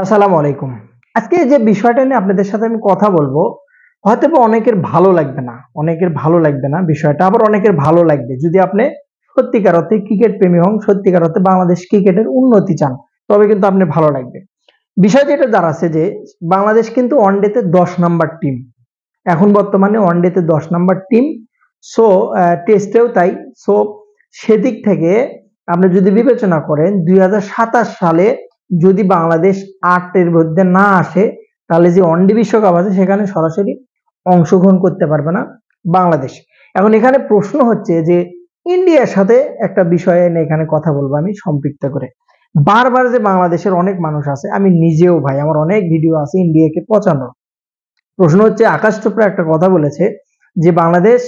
আসসালামু আলাইকুম। আজকে যে বিষয়টা নিয়ে আপনাদের সাথে আমি কথা বলবো, হয়তোবা অনেকের ভালো লাগবে না। অনেকের ভালো লাগবে না বিষয়টা, আবার অনেকের ভালো লাগবে। যদি আপনি সত্যিকার অর্থে ক্রিকেট প্রেমী হন, সত্যিকার অর্থে বাংলাদেশ ক্রিকেটের উন্নতি চান, তবে কিন্তু আপনার ভালো লাগবে। বিষয় যেটা দাঁড়াচ্ছে যে বাংলাদেশ কিন্তু ওয়ানডেতে ১০ নাম্বার টিম। এখন বর্তমানে ওয়ানডেতে ১০ নাম্বার টিম। সো টেস্টেও তাই। সো সেদিক থেকে আপনি যদি বিবেচনা করেন ২০২৭ সালে যদি বাংলাদেশ ৮ এর মধ্যে না আসে, তাহলে যে ওয়ানডে বিশ্বকাপ আছে সেখানে সরাসরি অংশগ্রহণ করতে পারবে না বাংলাদেশ। এখন এখানে প্রশ্ন হচ্ছে যে ইন্ডিয়ার সাথে একটা বিষয় নিয়ে এখানে কথা বলবো আমি সম্পৃক্ত করে। বারবার যে বাংলাদেশের অনেক মানুষ আছে, আমি নিজেও ভাই আমার অনেক ভিডিও আছে ইন্ডিয়াকে পচানোর। প্রশ্ন হচ্ছে আকাশ চোপড়া একটা কথা বলেছে যে বাংলাদেশ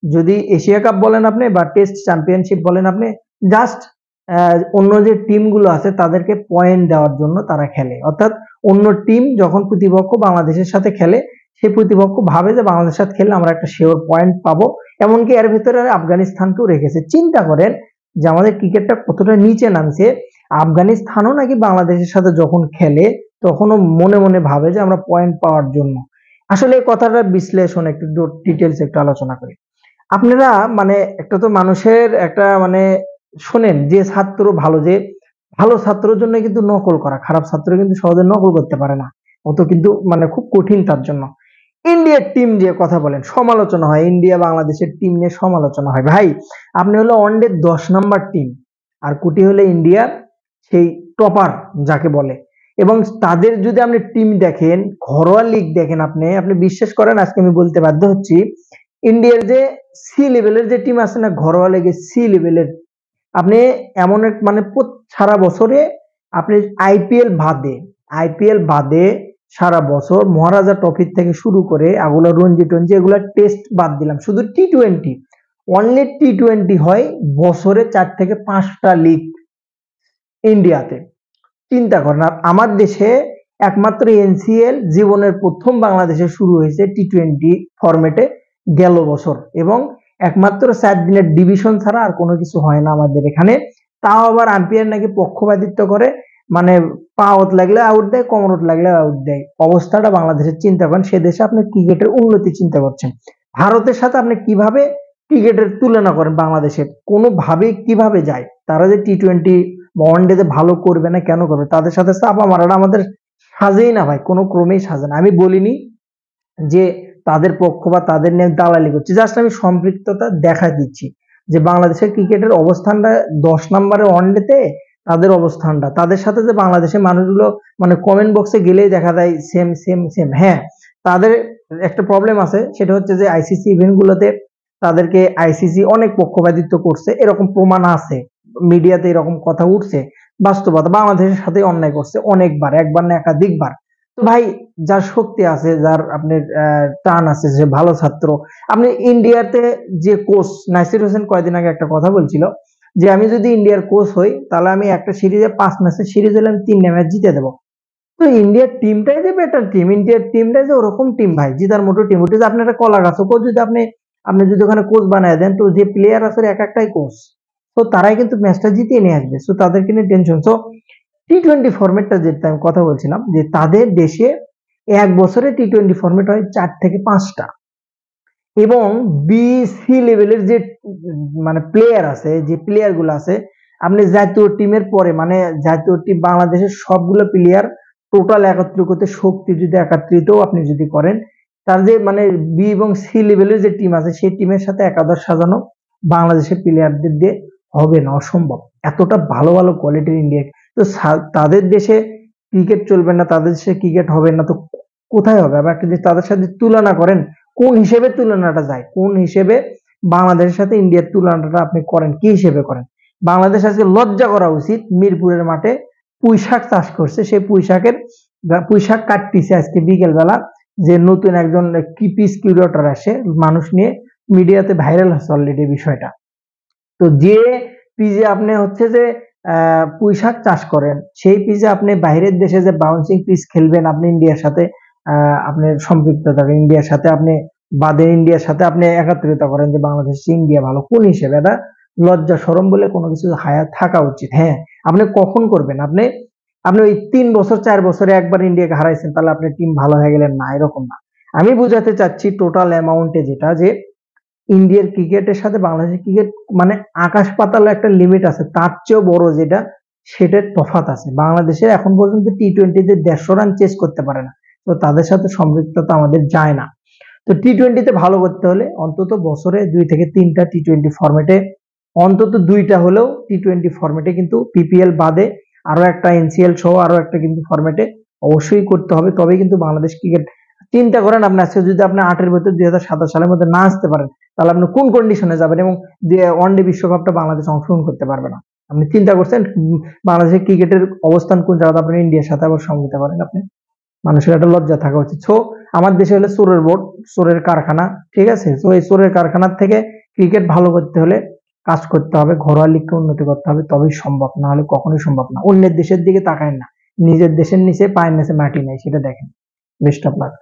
যদি এশিয়া কাপ বলেন আপনি বা টেস্ট চ্যাম্পিয়নশিপ বলেন আপনি, জাস্ট অন্য যে টিমগুলো আছে তাদেরকে পয়েন্ট দেওয়ার জন্য তারা খেলে। অর্থাৎ অন্য টিম যখন প্রতিপক্ষ বাংলাদেশের সাথে খেলে, সেই প্রতিপক্ষ ভাবে যে বাংলাদেশের সাথে খেললে আমরা একটা শিওর পয়েন্ট পাবো। এমনকি এর ভিতরে আফগানিস্তানকেও রেখেছে। চিন্তা করেন যে আমাদের ক্রিকেটটা কতটা নিচে নামছে। আফগানিস্তানও নাকি বাংলাদেশের সাথে যখন খেলে তখনও মনে মনে ভাবে যে আমরা পয়েন্ট পাওয়ার জন্য। আসলে এই কথাটার বিশ্লেষণ একটু ডিটেলস একটু আলোচনা করি। আপনারা মানে একটা তো মানুষের একটা মানে শোনেন যে ছাত্র ভালো, যে ভালো ছাত্রের জন্য কিন্তু নকল করা, খারাপ ছাত্র কিন্তু সহজে নকল করতে পারে না। অত কিন্তু মানে খুব কঠিন তার জন্য। ইন্ডিয়ার টিম দিয়ে কথা বলেন, সমালোচনা হয়, ইন্ডিয়া বাংলাদেশের টিম নিয়ে সমালোচনা হয়। ভাই আপনি হলো ওয়ানডে ১০ নাম্বার টিম, আর কুটি হলে ইন্ডিয়ার সেই টপার যাকে বলে। এবং তাদের যদি আপনি টিম দেখেন, ঘরোয়া লিগ দেখেন, আপনি আপনি বিশ্বাস করেন আজকে আমি বলতে বাধ্য হচ্ছি, ইন্ডিয়ার যে সি লেভেলের যে টিম আছে না, ঘরোয়া লিগে সি লেভেলের, আপনি এমন এক মানে সারা বছরে আপনি আইপিএল বাদে সারা বছর মহারাজা ট্রফি থেকে শুরু করে এগুলো রঞ্জি টঞ্জি এগুলো টেস্ট বাদ দিলাম, শুধু টি-টোয়েন্টি, অনলি টি-টোয়েন্টি হয় বছরে 4 থেকে 5টা লিগ ইন্ডিয়াতে। চিন্তা করেন আমার দেশে একমাত্র এনসিএল জীবনের প্রথম বাংলাদেশে শুরু হয়েছে টি-টোয়েন্টি ফরম্যাটে গেল বছর, এবং একমাত্র 4 দিনের ডিভিশন ছাড়া আর কোনো কিছু হয় না আমাদের এখানে। তাও আবার আম্পায়ার নাকি পক্ষপাতিত্ব করে, মানে পা আউট লাগলে আউট দেয়, কোমর লাগলে আউট দেয়। অবস্থাটা বাংলাদেশের চিন্তা করেন, সে দেশে আপনি ক্রিকেটের উন্নতি চিন্তা করছেন, ভারতের সাথে আপনি কিভাবে ক্রিকেটের তুলনা করেন? বাংলাদেশের কোনোভাবেই কিভাবে যায়? তারা যে টি-টোয়েন্টি ওয়ানডেতে ভালো করবে না, কেন করবে? তাদের সাথে চাপা মারাটা আমাদের সাজেই না ভাই, কোনো ক্রমেই সাজে না। আমি বলিনি যে তাদের পক্ষ বা তাদের নিয়ে দালালি করছি, জাস্ট আমি সম্পৃক্ততা দেখা দিচ্ছি যে বাংলাদেশের ক্রিকেটের অবস্থানটা ১০ নম্বরে ওয়ানডেতে, তাদের অবস্থানটা তাদের সাথে যে বাংলাদেশের মানুষগুলো মানে কমেন্ট বক্সে গেলেই দেখা যায় সেম সেম সেম। হ্যাঁ, তাদের একটা প্রবলেম আছে, সেটা হচ্ছে যে আইসিসি ইভেন্ট গুলোতে তাদেরকে আইসিসি অনেক পক্ষপাতিত্ব করছে, এরকম প্রমাণ আছে, মিডিয়াতে এরকম কথা উঠছে। বাস্তবতা বাংলাদেশের সাথে অন্যায় করছে অনেকবার, একবার না একাধিকবার। তো ভাই যার শক্তি আছে, যার আপনার টান আছে, যে ভালো ছাত্র, আপনি ইন্ডিয়াতে যে কোচ নাসির হোসেন কয়েকদিন আগে একটা কথা বলছিল যে আমি যদি ইন্ডিয়ার কোচ হই তাহলে আমি একটা সিরিজে 5 ম্যাচের সিরিজ হলে আমি 3 ম্যাচ জিতে দেবো। তো ইন্ডিয়ার টিমটাই যে বেটার টিম, ইন্ডিয়ার টিমটাই যে ওরকম টিম ভাই, জিতার মতো টিম। ওটা যে আপনি একটা কলা গাছ কোচ যদি আপনি আপনি যদি ওখানে কোচ বানায় দেন, তো যে প্লেয়ার আছে এক একটাই কোচ, তো তারাই কিন্তু ম্যাচটা জিতিয়ে নিয়ে আসবে। সো তাদেরকে নিয়ে টেনশন। সো টি-টোয়েন্টি ফরম্যাটটা যেটা আমি কথা বলছিলাম, যে তাদের দেশে এক বছরে টি-টোয়েন্টি ফরম্যাট হয় 4 থেকে 5টা, এবং বি-সি লেভেলের যে মানে প্লেয়ার আছে, যে প্লেয়ার গুলো আছে, আপনি জাতীয় টিমের পরে মানে জাতীয় টিম বাংলাদেশের সবগুলো প্লেয়ার টোটাল একত্রিত করতে শক্তি যদি একত্রিত আপনি যদি করেন, তার যে মানে বি এবং সি লেভেলের যে টিম আছে সেই টিমের সাথে একাদশ সাজানো বাংলাদেশের প্লেয়ারদের দিয়ে হবে না, অসম্ভব। এতটা ভালো ভালো কোয়ালিটির ইন্ডিয়া। তো তাদের দেশে ক্রিকেট চলবে না, তাদের দেশে ক্রিকেট হবে না, তো কোথায় হবে? আবার একটা জিনিস তাদের সাথে তুলনা করেন, কোন হিসেবে তুলনাটা যায়, কোন হিসেবে বাংলাদেশের সাথে ইন্ডিয়ার তুলনাটা আপনি করেন, কি হিসেবে করেন? বাংলাদেশ আজকে লজ্জা করা উচিত, মিরপুরের মাঠে পুঁইশাক চাষ করছে, সেই পুঁইশাক কাটতেছে আজকে বিকেল বেলা, যে নতুন একজন কি পিস কিউরেটর আসে মানুষ নিয়ে, মিডিয়াতে ভাইরাল হচ্ছে অলরেডি বিষয়টা। তো যে পিজে আপনি হচ্ছে যে পুঁইশাক চাষ করেন, সেই পিজে আপনি বাইরের দেশে যে বাউন্সিং পিচ খেলবেন আপনি ইন্ডিয়ার সাথে, আপনার সম্পৃক্ত থাকেন ইন্ডিয়ার সাথে, আপনি বাদে ইন্ডিয়ার সাথে আপনি একাত্রিত করেন যে বাংলাদেশ ইন্ডিয়া ভালো, কোন হিসেবে? এটা লজ্জা শরম বলে কোনো কিছু হায়া থাকা উচিত। হ্যাঁ, আপনি কখন করবেন? আপনি আপনি ওই 3 বছর 4 বছরে একবার ইন্ডিয়াকে হারাইছেন তাহলে আপনার টিম ভালো হয়ে গেলেন না, এরকম না। আমি বুঝাতে চাচ্ছি টোটাল অ্যামাউন্টে যেটা, যে ইন্ডিয়ার ক্রিকেটের সাথে বাংলাদেশের ক্রিকেট মানে আকাশ পাতাল একটা লিমিট আছে, তার চেয়েও বড় যেটা সেটার তফাৎ আছে। বাংলাদেশে এখন পর্যন্ত টি-20 তে 150 রান চেস করতে পারে না, তো তাদের সাথে সম্পৃক্ততা আমাদের যায় না। তো টি-20তে ভালো করতে হলে অন্তত বছরে 2 থেকে 3টা টি-20 ফরম্যাটে, অন্তত 2টা হলেও টি-20 ফরম্যাটে, কিন্তু পিপিএল বাদে আরো একটা এনসিএল সহ আরো একটা কিন্তু ফরম্যাটে অবশ্যই করতে হবে, তবেই কিন্তু বাংলাদেশ ক্রিকেট। চিন্তা করেন আপনি আজকে যদি আপনি 8-এর ভেতর 2027 সালের মধ্যে না আসতে পারেন তাহলে আপনি কোন কন্ডিশনে যাবেন, এবং ওয়ানডে বিশ্বকাপটা বাংলাদেশ অংশগ্রহণ করতে পারবে না। আপনি চিন্তা করছেন বাংলাদেশের ক্রিকেটের অবস্থান কোন জায়গাতে আপনি ইন্ডিয়ার সাথে আবার সঙ্গ দিতে পারেন আপনি? মানুষের একটা লজ্জা থাকা উচিত। সো আমার দেশে হলে চোরের বোর্ড, চোরের কারখানা, ঠিক আছে? তো এই চোরের কারখানার থেকে ক্রিকেট ভালো করতে হলে কাজ করতে হবে, ঘরোয়া লিগকে উন্নতি করতে হবে, তবেই সম্ভব, না হলে কখনোই সম্ভব না। অন্যের দেশের দিকে তাকায় না, নিজের দেশের নিচে পায়ের নিচে মাটি নাই, সেটা দেখেন। Best of luck.